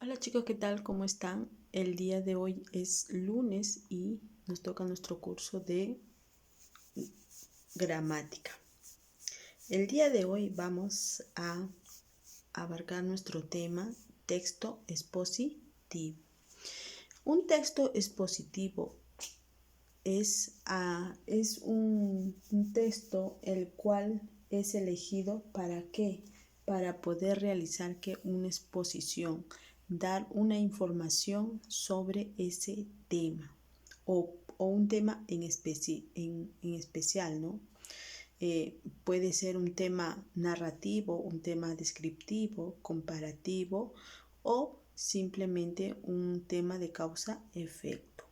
Hola chicos, ¿qué tal? ¿Cómo están? El día de hoy es lunes y nos toca nuestro curso de gramática. El día de hoy vamos a abarcar nuestro tema texto expositivo. Un texto expositivo es un texto el cual es elegido ¿para qué? Para poder realizar una exposición, dar una información sobre ese tema o un tema en especial, ¿no? Puede ser un tema narrativo, un tema descriptivo, comparativo o simplemente un tema de causa-efecto,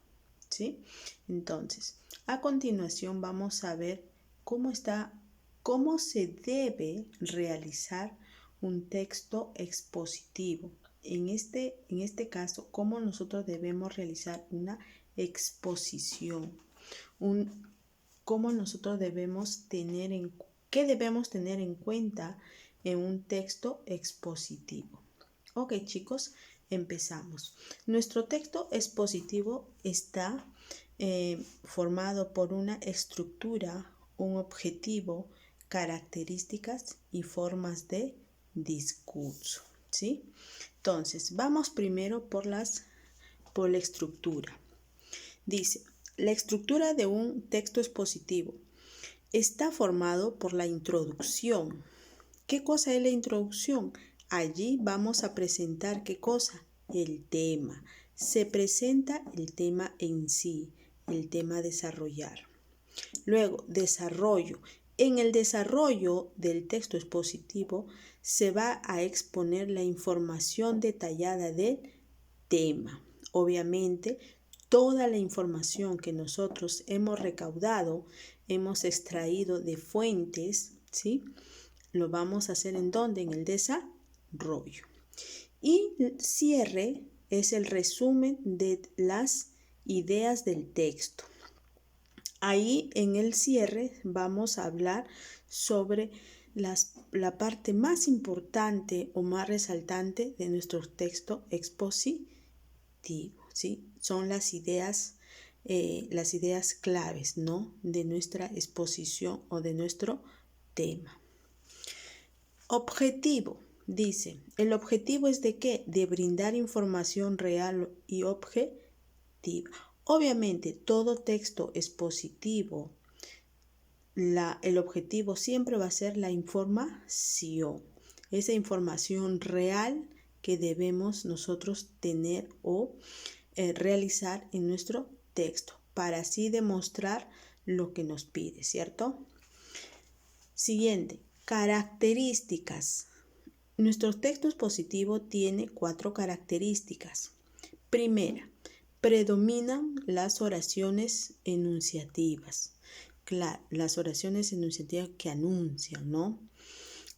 ¿sí? Entonces, a continuación vamos a ver cómo se debe realizar un texto expositivo. En este caso, cómo nosotros debemos realizar una exposición, cómo nosotros qué debemos tener en cuenta en un texto expositivo. Ok, chicos, empezamos. Nuestro texto expositivo está formado por una estructura, un objetivo, características y formas de discurso, ¿sí? Entonces, vamos primero por la estructura. Dice, la estructura de un texto expositivo está formado por la introducción. ¿Qué cosa es la introducción? Allí vamos a presentar ¿qué cosa? El tema. Se presenta el tema en sí, el tema a desarrollar. Luego, desarrollo. En el desarrollo del texto expositivo se va a exponer la información detallada del tema. Obviamente, toda la información que nosotros hemos recaudado, hemos extraído de fuentes, ¿sí? Lo vamos a hacer ¿en dónde? En el desarrollo. Y el cierre es el resumen de las ideas del texto. Ahí en el cierre vamos a hablar sobre la parte más importante o más resaltante de nuestro texto expositivo, ¿sí? Son las ideas claves, ¿no? De nuestra exposición o de nuestro tema. Objetivo. Dice, ¿el objetivo es de qué? De brindar información real y objetiva. Obviamente, todo texto expositivo, el objetivo siempre va a ser la información. Esa información real que debemos nosotros tener o realizar en nuestro texto para así demostrar lo que nos pide, ¿cierto? Siguiente, características. Nuestro texto expositivo tiene 4 características. Primera, predominan las oraciones enunciativas. Claro, las oraciones enunciativas que anuncian, ¿no?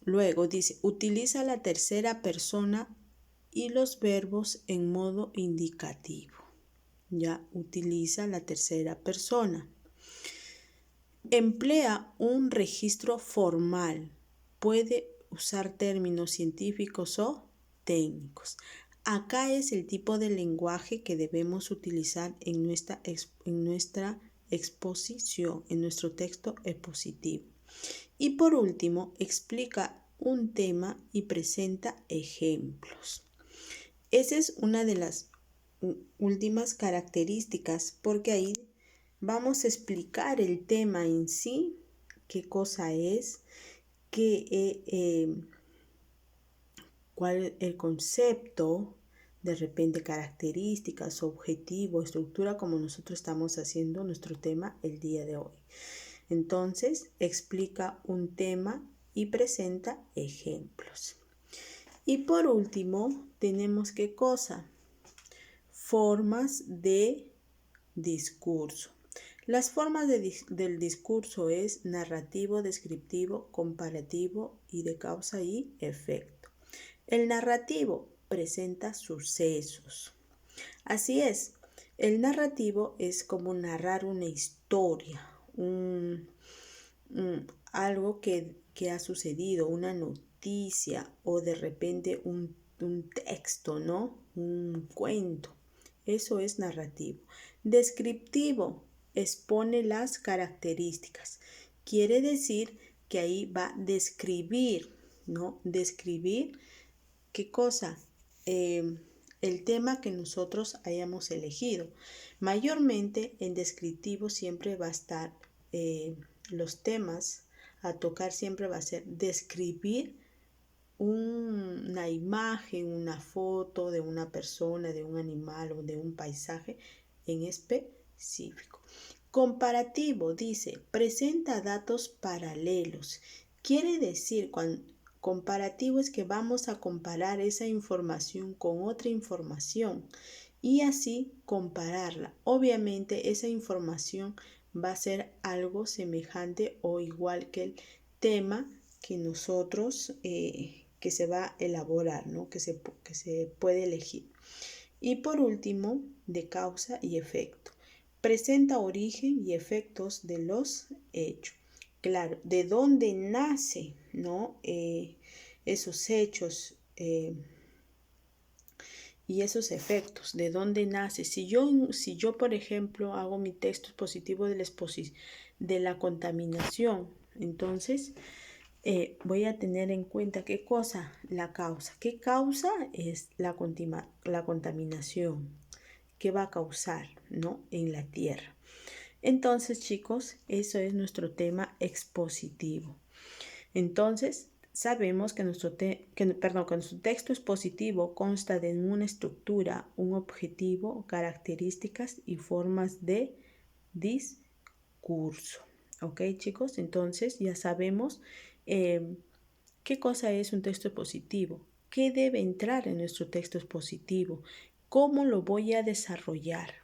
Luego dice, utiliza la tercera persona y los verbos en modo indicativo. Ya utiliza la tercera persona. Emplea un registro formal. Puede usar términos científicos o técnicos. Acá es el tipo de lenguaje que debemos utilizar en nuestra exposición, en nuestro texto expositivo. Y por último, explica un tema y presenta ejemplos. Esa es una de las últimas características, porque ahí vamos a explicar el tema en sí, qué cosa es, cuál es el concepto, de repente características, objetivo, estructura, como nosotros estamos haciendo nuestro tema el día de hoy. Entonces, explica un tema y presenta ejemplos. Y por último, tenemos ¿qué cosa? Formas de discurso. Las formas del discurso es narrativo, descriptivo, comparativo y de causa y efecto. El narrativo presenta sucesos. Así es, el narrativo es como narrar una historia, algo que ha sucedido, una noticia o de repente un un texto, ¿no? Un cuento. Eso es narrativo. Descriptivo, expone las características. Quiere decir que ahí va a describir, ¿no? Describir qué cosa, el tema que nosotros hayamos elegido. Mayormente en descriptivo siempre va a estar los temas a tocar, siempre va a ser describir una imagen, una foto de una persona, de un animal o de un paisaje en específico. Comparativo dice, presenta datos paralelos. Quiere decir, comparativo es que vamos a comparar esa información con otra información y así compararla. Obviamente esa información va a ser algo semejante o igual que el tema que nosotros que se va a elaborar, ¿no? que se puede elegir. Y por último, de causa y efecto. Presenta origen y efectos de los hechos. Claro, de dónde nace, ¿no? Esos hechos y esos efectos, de dónde nace. Si yo, por ejemplo, hago mi texto expositivo de la contaminación, entonces voy a tener en cuenta qué cosa, la causa. ¿Qué causa es la contaminación? ¿Qué va a causar, ¿no? En la tierra. Entonces, chicos, eso es nuestro tema expositivo. Entonces, sabemos que nuestro texto expositivo consta de una estructura, un objetivo, características y formas de discurso. ¿Ok, chicos? Entonces, ya sabemos qué cosa es un texto expositivo, qué debe entrar en nuestro texto expositivo, cómo lo voy a desarrollar.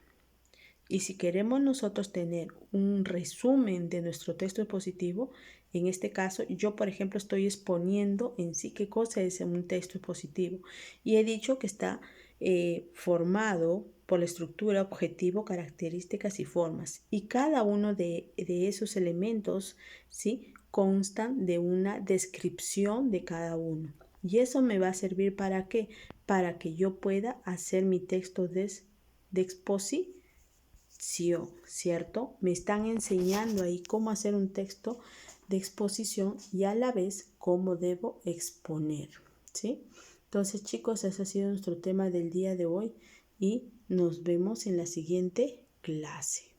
Y si queremos nosotros tener un resumen de nuestro texto expositivo, en este caso yo, por ejemplo, estoy exponiendo en sí qué cosa es un texto expositivo. Y he dicho que está formado por la estructura, objetivo, características y formas. Y cada uno de esos elementos, ¿sí?, constan de una descripción de cada uno. Y eso me va a servir ¿para qué? Para que yo pueda hacer mi texto de exposición. ¿Cierto? Me están enseñando ahí cómo hacer un texto de exposición y a la vez cómo debo exponer, ¿sí? Entonces, chicos, ese ha sido nuestro tema del día de hoy y nos vemos en la siguiente clase.